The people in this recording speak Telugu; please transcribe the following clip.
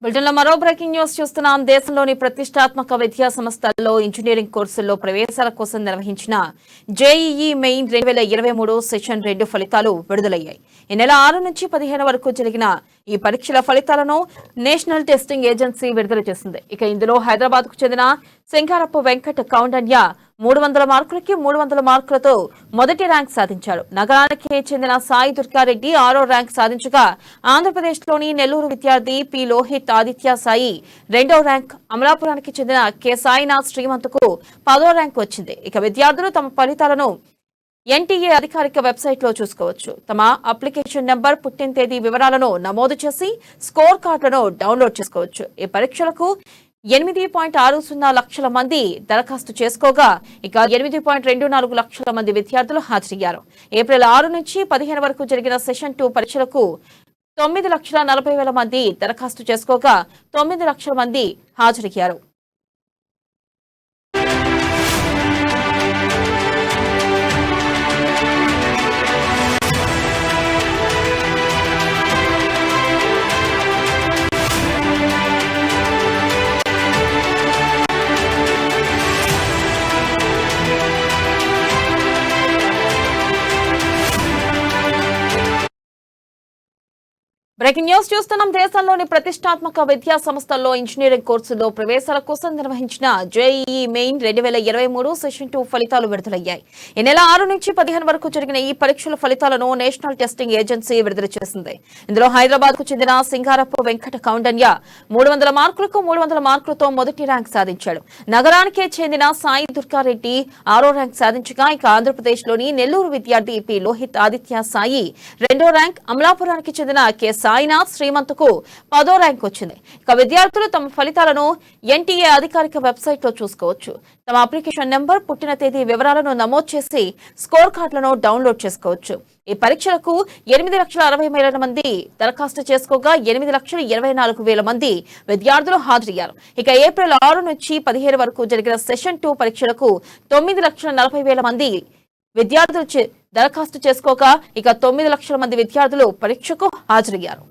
బులెటిన్లో మరో బ్రేకింగ్ న్యూస్ చూస్తున్నాం. దేశంలోని ప్రతిష్టాత్మక విద్యా సంస్థల్లో ఇంజనీరింగ్ కోర్సుల్లో ప్రవేశాల కోసం నిర్వహించిన జేఈఈ మెయిన్ 2023 సెషన్ 2 ఫలితాలు విడుదలయ్యాయి. ఈ నెల 6 నుంచి 15 వరకు జరిగిన ఈ పరీక్షల ఫలితాలను నేషనల్ టెస్టింగ్ ఏజెన్సీ విడుదల చేసింది. ఇక ఇందులో హైదరాబాద్ కు చెందిన శంకారపు వెంకట కౌండన్య 300 మార్కులకి 300 మార్కులతో మొదటి ర్యాంక్ సాధించాడు. నగరానికి చెందిన సాయి దుర్గారెడ్డి 6వ ర్యాంక్ సాధించగా ఆంధ్రప్రదేశ్లోని నెల్లూరు విద్యార్థి పి లోహిత్ ఆదిత్య సాయి 2వ ర్యాంక్, అమలాపురానికి చెందిన కె సాయినాథ్ శ్రీమంత్కు 10వ ర్యాంక్ వచ్చింది. ఇక విద్యార్థులు తమ ఫలితాలను ఎన్టీఏ అధికారిక వెబ్సైట్ లో చూసుకోవచ్చు. తమ అప్లికేషన్ నెంబర్, పుట్టిన తేదీ వివరాలను నమోదు చేసి స్కోర్ కార్డులను డౌన్లోడ్ చేసుకోవచ్చు. ఈ పరీక్షలకు 8.60 లక్షల మంది దరఖాస్తు చేసుకోగా ఇక 8.24 లక్షల మంది విద్యార్థులు హాజరయ్యారు. ఏప్రిల్ 6 నుంచి 15 వరకు జరిగిన సెషన్ 2 పరీక్షలకు 9,40,000 మంది దరఖాస్తు చేసుకోగా 9 లక్షల మంది హాజరయ్యారు. బ్రేకింగ్ న్యూస్ చూస్తున్నాం. దేశంలోని ప్రతిష్టాత్మక విద్యా సంస్థల్లో ఇంజనీరింగ్ కోర్సుల్లో ప్రవేశాల కోసం నిర్వహించిన జేఈఈ మెయిన్ 2023 సెషన్ 2 ఫలితాలు విడుదలయ్యాయి. ఈ నెల 6 నుంచి 15 వరకు జరిగిన ఈ పరీక్షల ఫలితాలను నేషనల్ టెస్టింగ్ ఏజెన్సీ విడుదల చేసింది. ఇందులో హైదరాబాద్ కు చెందిన సింగారపు వెంకట కౌండన్య 300 మార్కులకు 300 మార్కులతో మొదటి ర్యాంక్ సాధించాడు. నగరానికే చెందిన సాయి దుర్గారెడ్డి 6వ ర్యాంక్ సాధించగా ఇక ఆంధ్రప్రదేశ్లోని నెల్లూరు విద్యార్థి పి లోహిత్ ఆదిత్య సాయి 2వ ర్యాంక్, అమలాపురానికి చెందిన కె సాయినాథ్ శ్రీమంత్కు 10వ ర్యాంక్ వచ్చింది. ఇక విద్యార్థులు తమ ఫలితాలను ఎన్టీఏ అధికారిక వెబ్సైట్ లో చూసుకోవచ్చు. తమ అప్లికేషన్ నెంబర్, పుట్టిన తేదీ వివరాలను నమోదు చేసి స్కోర్ కార్డులను డౌన్లోడ్ చేసుకోవచ్చు. ఈ పరీక్షలకు 8,60,000 మంది దరఖాస్తు చేసుకోగా 8,24,000 మంది విద్యార్థులు హాజరయ్యారు. ఇక ఏప్రిల్ 6 నుంచి 15 వరకు జరిగిన సెషన్ 2 పరీక్షలకు 9,40,000 మంది విద్యార్థులు దరఖాస్తు చేసుకోగా ఇక 9 లక్షల మంది విద్యార్థులు పరీక్షకు హాజరయ్యారు.